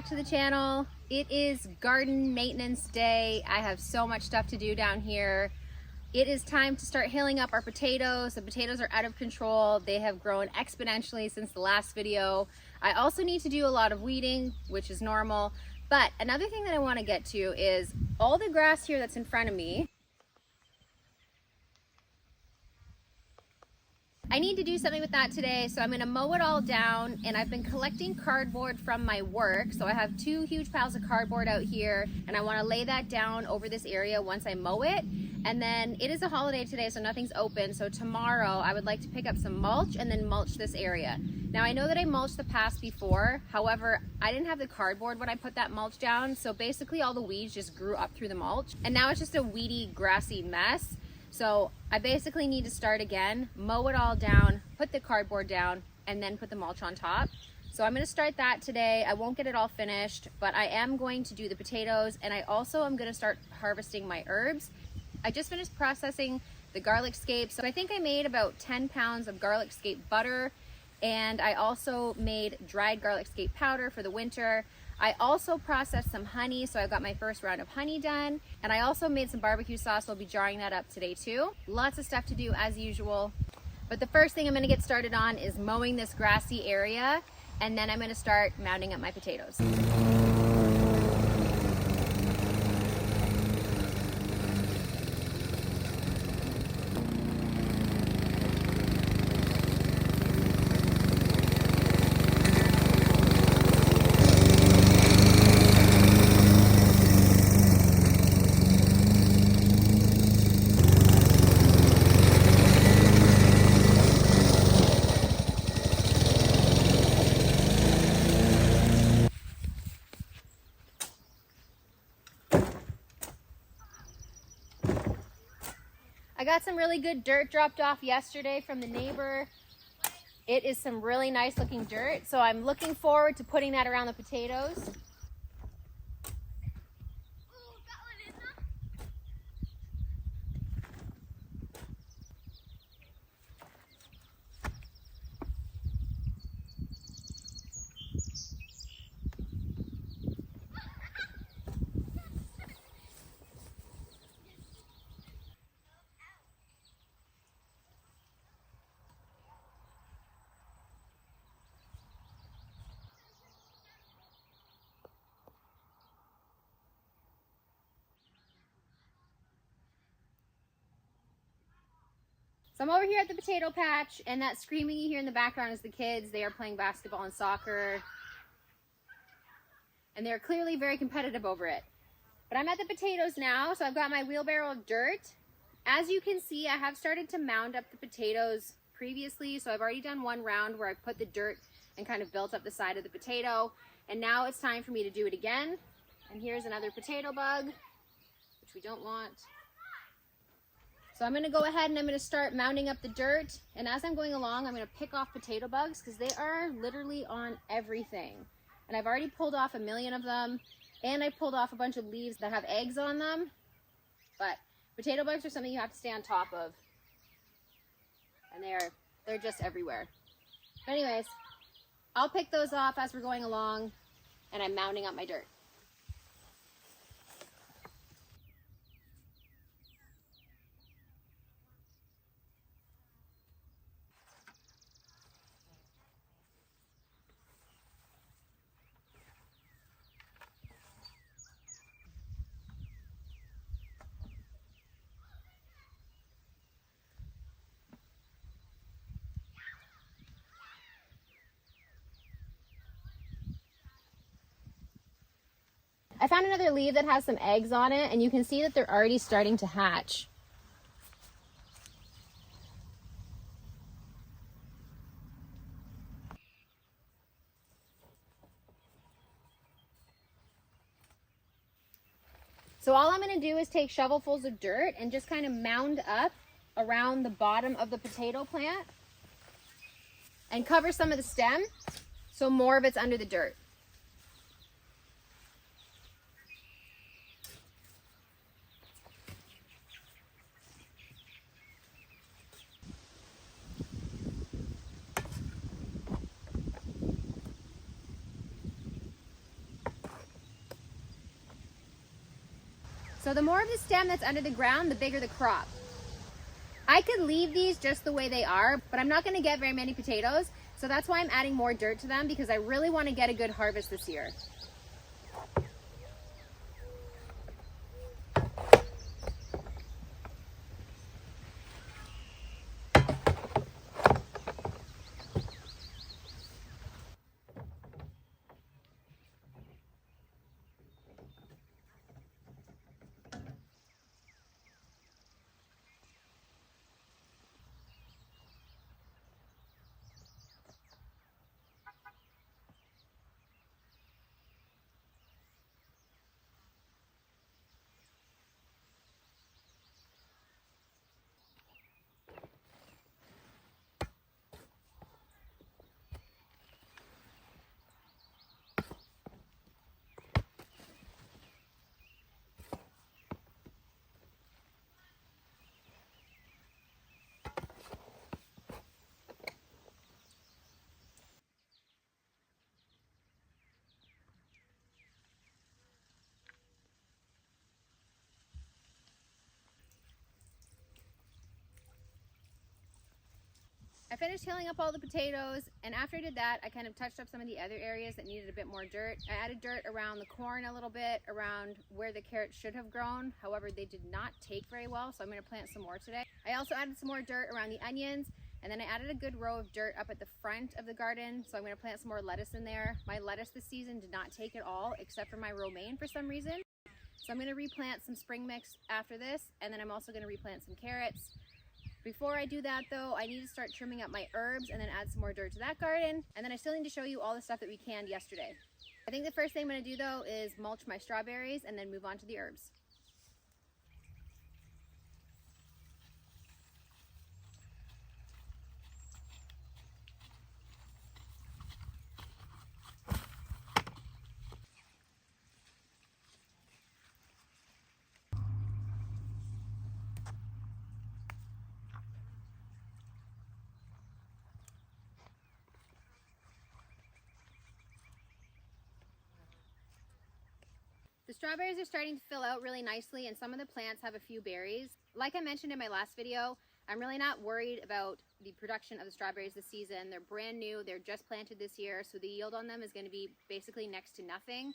back to the channel. It is garden maintenance day. I have so much stuff to do down here. It is time to start hilling up our potatoes. The potatoes are out of control. They have grown exponentially since the last video. I also need to do a lot of weeding, which is normal. But another thing that I want to get to is all the grass here that's in front of me. I need to do something with that today, so I'm going to mow it all down, and I've been collecting cardboard from my work. So I have 2 huge piles of cardboard out here, and I want to lay that down over this area once I mow it. And then it is a holiday today, so nothing's open. So tomorrow I would like to pick up some mulch and then mulch this area. Now I know that I mulched the past before, however, I didn't have the cardboard when I put that mulch down. So basically all the weeds just grew up through the mulch, and now it's just a weedy, grassy mess. So I basically need to start again, mow it all down, put the cardboard down, and then put the mulch on top. So I'm going to start that today. I won't get it all finished, but I am going to do the potatoes, and I also am going to start harvesting my herbs. I just finished processing the garlic scapes. So I think I made about 10 pounds of garlic scape butter, and I also made dried garlic scape powder for the winter. I also processed some honey, so I got my first round of honey done. And I also made some barbecue sauce. I'll be jarring that up today too. Lots of stuff to do as usual. But the first thing I'm gonna get started on is mowing this grassy area, and then I'm gonna start mounding up my potatoes. I got some really good dirt dropped off yesterday from the neighbor. It is some really nice looking dirt, so I'm looking forward to putting that around the potatoes. So I'm over here at the potato patch, and that screaming you hear in the background is the kids. They are playing basketball and soccer, and they're clearly very competitive over it. But I'm at the potatoes now, so I've got my wheelbarrow of dirt. As you can see, I have started to mound up the potatoes previously, so I've already done one round where I put the dirt and kind of built up the side of the potato, and now it's time for me to do it again. And here's another potato bug, which we don't want. So I'm going to go ahead and I'm going to start mounding up the dirt, and as I'm going along I'm going to pick off potato bugs because they are literally on everything. And I've already pulled off a million of them, and I pulled off a bunch of leaves that have eggs on them. But potato bugs are something you have to stay on top of, and they're just everywhere. But anyways, I'll pick those off as we're going along, and I'm mounding up my dirt. I found another leaf that has some eggs on it, and you can see that they're already starting to hatch. So all I'm going to do is take shovelfuls of dirt and just kind of mound up around the bottom of the potato plant and cover some of the stem so more of it's under the dirt. So the more of the stem that's under the ground, the bigger the crop. I could leave these just the way they are, but I'm not going to get very many potatoes. So that's why I'm adding more dirt to them, because I really want to get a good harvest this year. I finished hilling up all the potatoes, and after I did that, I kind of touched up some of the other areas that needed a bit more dirt. I added dirt around the corn a little bit, around where the carrots should have grown. However, they did not take very well, so I'm going to plant some more today. I also added some more dirt around the onions, and then I added a good row of dirt up at the front of the garden, so I'm going to plant some more lettuce in there. My lettuce this season did not take at all, except for my romaine for some reason. So I'm going to replant some spring mix after this, and then I'm also going to replant some carrots. Before I do that though, I need to start trimming up my herbs and then add some more dirt to that garden. And then I still need to show you all the stuff that we canned yesterday. I think the first thing I'm going to do though is mulch my strawberries and then move on to the herbs. The strawberries are starting to fill out really nicely, and some of the plants have a few berries. Like I mentioned in my last video, I'm really not worried about the production of the strawberries this season. They're brand new, they're just planted this year, so the yield on them is going to be basically next to nothing.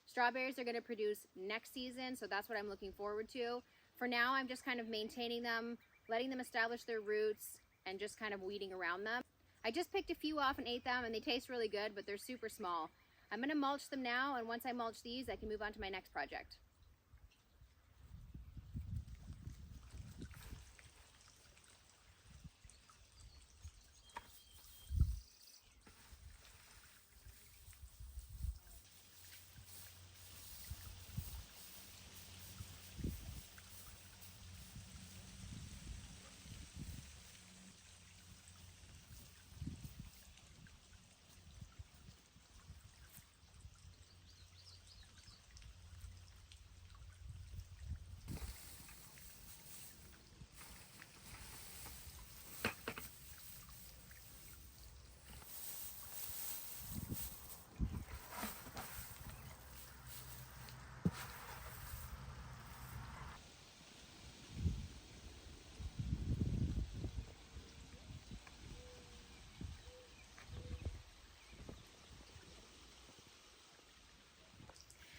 Strawberries are going to produce next season, so that's what I'm looking forward to. For now, I'm just kind of maintaining them, letting them establish their roots, and just kind of weeding around them. I just picked a few off and ate them, and they taste really good, but they're super small. I'm going to mulch them now, and once I mulch these, I can move on to my next project.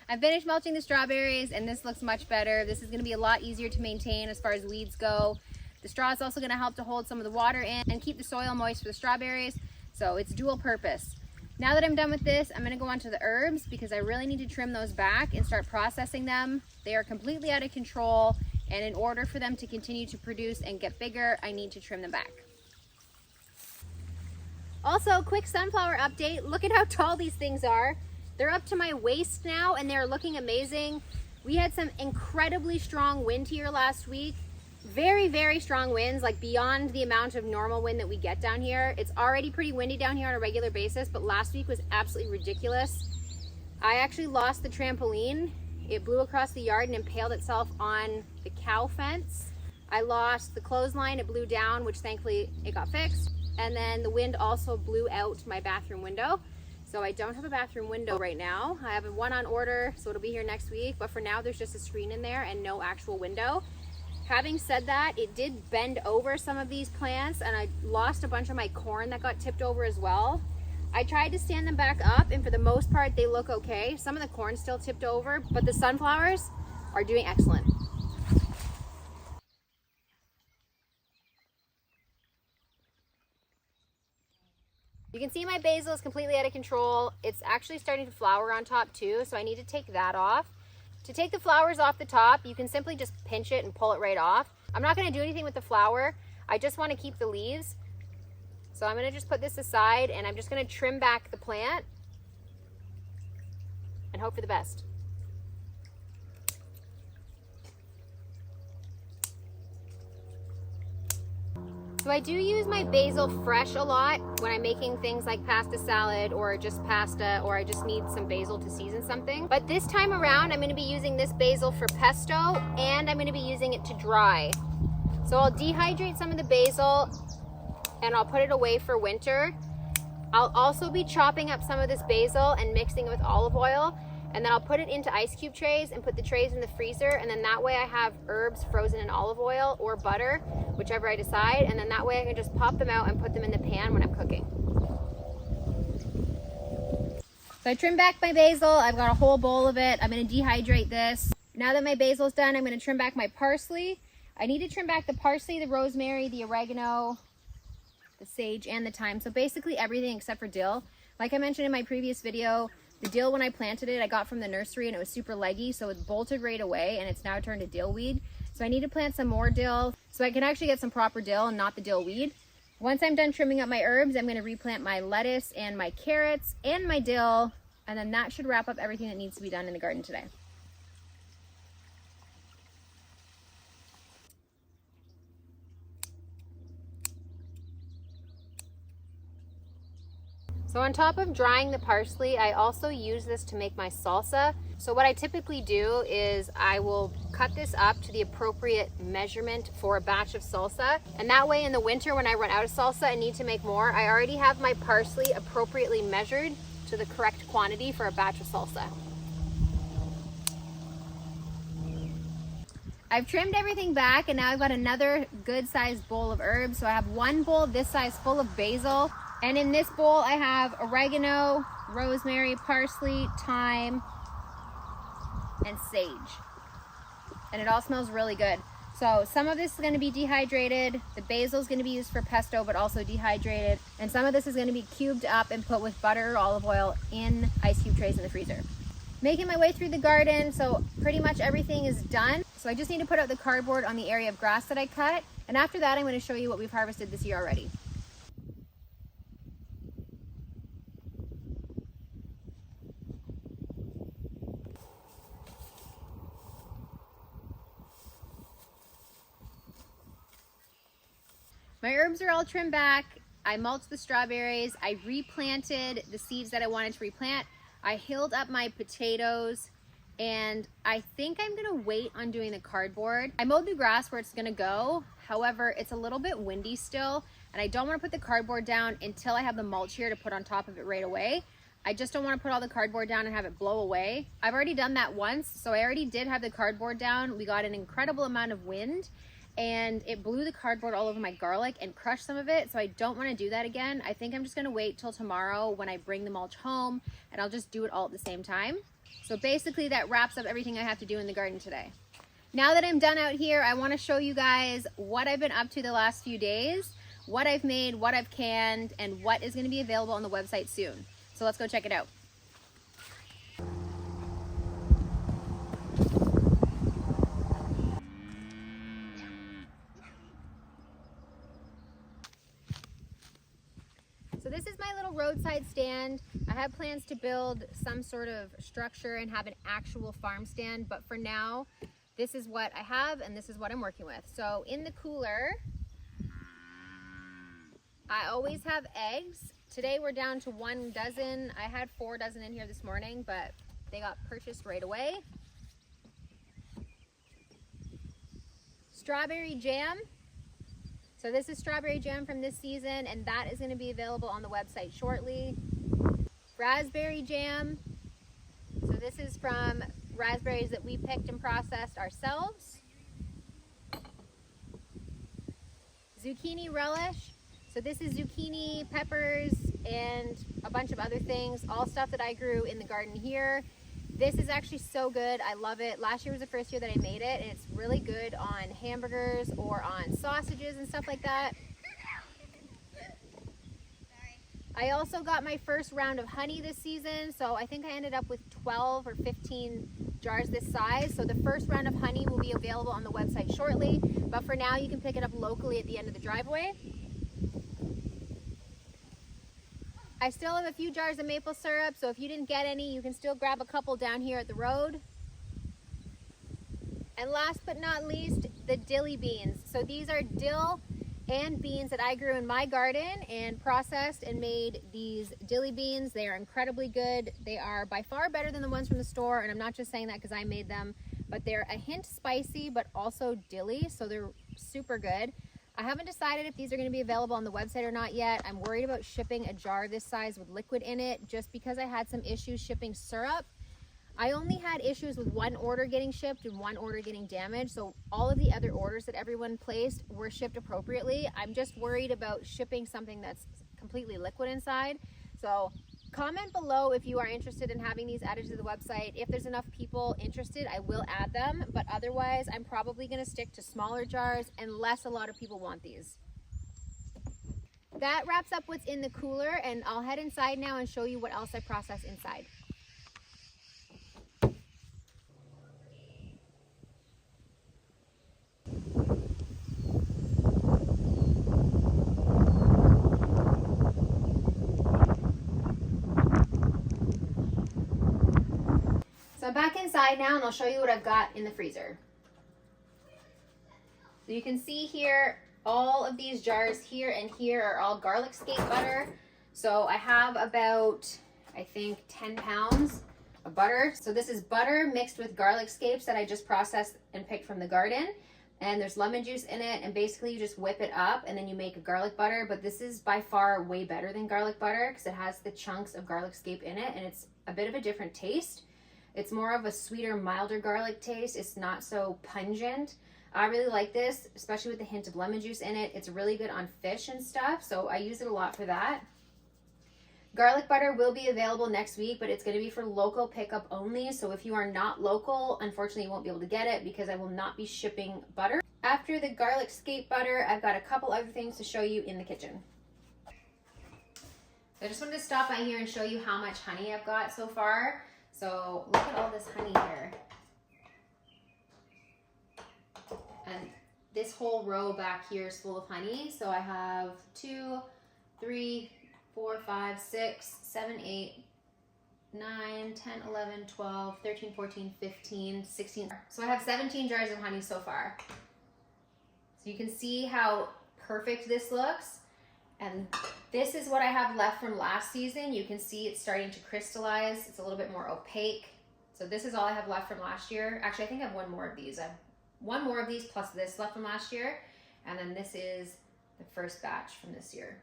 I finished mulching the strawberries, and this looks much better. This is going to be a lot easier to maintain as far as weeds go. The straw is also going to help to hold some of the water in and keep the soil moist for the strawberries, so it's dual purpose. Now that I'm done with this, I'm going to go on to the herbs because I really need to trim those back and start processing them. They are completely out of control, and in order for them to continue to produce and get bigger, I need to trim them back. Also, quick sunflower update. Look at how tall these things are. They're up to my waist now, and they're looking amazing. We had some incredibly strong wind here last week. Very, very strong winds, like beyond the amount of normal wind that we get down here. It's already pretty windy down here on a regular basis, but last week was absolutely ridiculous. I actually lost the trampoline. It blew across the yard and impaled itself on the cow fence. I lost the clothesline. It blew down, which thankfully it got fixed. And then the wind also blew out my bathroom window. So I don't have a bathroom window right now. I have one on order, so it'll be here next week. But for now, there's just a screen in there and no actual window. Having said that, it did bend over some of these plants and I lost a bunch of my corn that got tipped over as well. I tried to stand them back up and for the most part, they look okay. Some of the corn still tipped over, but the sunflowers are doing excellent. You can see my basil is completely out of control. It's actually starting to flower on top too, so I need to take that off. To take the flowers off the top, you can simply just pinch it and pull it right off. I'm not gonna do anything with the flower. I just wanna keep the leaves. So I'm gonna just put this aside and I'm just gonna trim back the plant and hope for the best. So I do use my basil fresh a lot when I'm making things like pasta salad or just pasta, or I just need some basil to season something. But this time around, I'm gonna be using this basil for pesto and I'm gonna be using it to dry. So I'll dehydrate some of the basil and I'll put it away for winter. I'll also be chopping up some of this basil and mixing it with olive oil, and then I'll put it into ice cube trays and put the trays in the freezer, and then that way I have herbs frozen in olive oil or butter, whichever I decide, and then that way I can just pop them out and put them in the pan when I'm cooking. So I trimmed back my basil. I've got a whole bowl of it. I'm gonna dehydrate this. Now that my basil's done, I'm gonna trim back my parsley. I need to trim back the parsley, the rosemary, the oregano, the sage, and the thyme. So basically everything except for dill. Like I mentioned in my previous video, the dill, when I planted it, I got from the nursery and it was super leggy, so it bolted right away and it's now turned to dill weed. So I need to plant some more dill so I can actually get some proper dill and not the dill weed. Once I'm done trimming up my herbs, I'm going to replant my lettuce and my carrots and my dill, and then that should wrap up everything that needs to be done in the garden today. So on top of drying the parsley, I also use this to make my salsa. So what I typically do is I will cut this up to the appropriate measurement for a batch of salsa. And that way in the winter when I run out of salsa and need to make more, I already have my parsley appropriately measured to the correct quantity for a batch of salsa. I've trimmed everything back and now I've got another good sized bowl of herbs. So I have one bowl this size full of basil. And in this bowl, I have oregano, rosemary, parsley, thyme, and sage. And it all smells really good. So some of this is gonna be dehydrated. The basil is gonna be used for pesto, but also dehydrated. And some of this is gonna be cubed up and put with butter or olive oil in ice cube trays in the freezer. Making my way through the garden, so pretty much everything is done. So I just need to put out the cardboard on the area of grass that I cut. And after that, I'm gonna show you what we've harvested this year already. My herbs are all trimmed back. I mulched the strawberries. I replanted the seeds that I wanted to replant. I healed up my potatoes, and I think I'm gonna wait on doing the cardboard. I mowed the grass where it's gonna go. However, it's a little bit windy still, and I don't wanna put the cardboard down until I have the mulch here to put on top of it right away. I just don't wanna put all the cardboard down and have it blow away. I've already done that once, so I already did have the cardboard down. We got an incredible amount of wind, and it blew the cardboard all over my garlic and crushed some of it, so I don't want to do that again. I think I'm just going to wait till tomorrow when I bring the mulch home, and I'll just do it all at the same time. So basically that wraps up everything I have to do in the garden today. Now that I'm done out here, I want to show you guys what I've been up to the last few days, what I've made, what I've canned, and what is going to be available on the website soon. So let's go check it out. So this is my little roadside stand. I have plans to build some sort of structure and have an actual farm stand, but for now, this is what I have and this is what I'm working with. So in the cooler, I always have eggs. Today we're down to 1 dozen. I had 4 dozen in here this morning, but they got purchased right away. Strawberry jam. So this is strawberry jam from this season, and that is going to be available on the website shortly. raspberry jam. So this is from raspberries that we picked and processed ourselves. Zucchini relish. So this is zucchini, peppers, and a bunch of other things, all stuff that I grew in the garden here. This is actually so good. I love it. Last year was the first year that I made it, and it's really good on hamburgers or on sausages and stuff like that. I also got my first round of honey this season, so I think I ended up with 12 or 15 jars this size. So the first round of honey will be available on the website shortly, but for now you can pick it up locally at the end of the driveway. I still have a few jars of maple syrup, so if you didn't get any, you can still grab a couple down here at the road. And last but not least, the dilly beans. So these are dill and beans that I grew in my garden and processed and made these dilly beans. They are incredibly good. They are by far better than the ones from the store, and I'm not just saying that because I made them, but they're a hint spicy but also dilly, so they're super good. I haven't decided if these are going to be available on the website or not yet. I'm worried about shipping a jar this size with liquid in it just because I had some issues shipping syrup. I only had issues with one order getting shipped and one order getting damaged, so all of the other orders that everyone placed were shipped appropriately. I'm just worried about shipping something that's completely liquid inside. So comment below if you are interested in having these added to the website. If there's enough people interested, I will add them, but otherwise I'm probably going to stick to smaller jars unless a lot of people want these. That wraps up what's in the cooler, and I'll head inside now and show you what else I processed inside. So I'm back inside now, and I'll show you what I've got in the freezer. So you can see here, all of these jars here and here are all garlic scape butter. So I have about, I think, 10 pounds of butter. So this is butter mixed with garlic scapes that I just processed and picked from the garden. And there's lemon juice in it, and basically you just whip it up and then you make a garlic butter. But this is by far way better than garlic butter because it has the chunks of garlic scape in it, and it's a bit of a different taste. It's more of a sweeter, milder garlic taste. It's not so pungent. I really like this, especially with the hint of lemon juice in it. It's really good on fish and stuff, so I use it a lot for that. Garlic butter will be available next week, but it's going to be for local pickup only. So if you are not local, unfortunately you won't be able to get it because I will not be shipping butter. After the garlic scape butter, I've got a couple other things to show you in the kitchen. So I just wanted to stop by here and show you how much honey I've got so far. So look at all this honey here. And this whole row back here is full of honey. So I have 2, 3, 4, 5, 6, 7, 8, 9, 10, 11, 12, 13, 14, 15, 16. So I have 17 jars of honey so far. So you can see how perfect this looks. And this is what I have left from last season. You can see it's starting to crystallize. It's a little bit more opaque. So this is all I have left from last year. Actually, I think I have one more of these. I have one more of these plus this left from last year. And then this is the first batch from this year.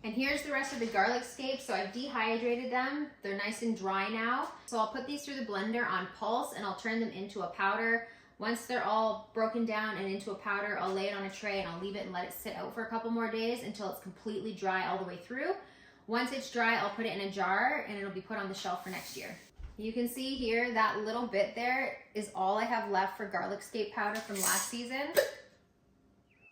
And here's the rest of the garlic scapes. So I've dehydrated them. They're nice and dry now. So I'll put these through the blender on pulse and I'll turn them into a powder. Once they're all broken down and into a powder, I'll lay it on a tray and I'll leave it and let it sit out for a couple more days until it's completely dry all the way through. Once it's dry, I'll put it in a jar and it'll be put on the shelf for next year. You can see here that little bit there is all I have left for garlic scape powder from last season.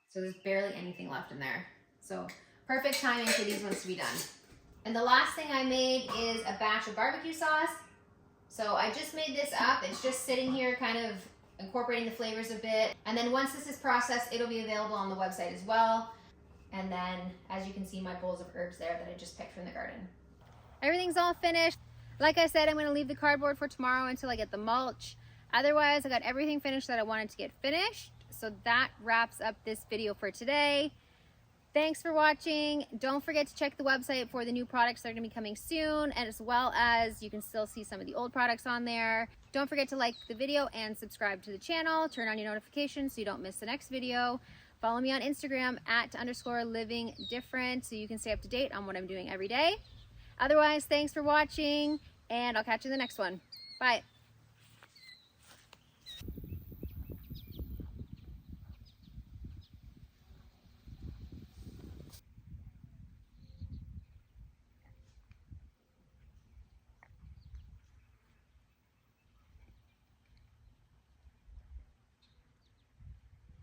So there's barely anything left in there. So perfect timing for these ones to be done. And the last thing I made is a batch of barbecue sauce. So I just made this up. It's just sitting here kind of incorporating the flavors a bit. And then once this is processed, it'll be available on the website as well. And then, as you can see, my bowls of herbs there that I just picked from the garden. Everything's all finished. Like I said, I'm going to leave the cardboard for tomorrow until I get the mulch. Otherwise, I got everything finished that I wanted to get finished. So that wraps up this video for today. Thanks for watching. Don't forget to check the website for the new products that are going to be coming soon, and as well as you can still see some of the old products on there. Don't forget to like the video and subscribe to the channel. Turn on your notifications so you don't miss the next video. Follow me on Instagram @_living different so you can stay up to date on what I'm doing every day. Otherwise, thanks for watching, and I'll catch you in the next one. Bye.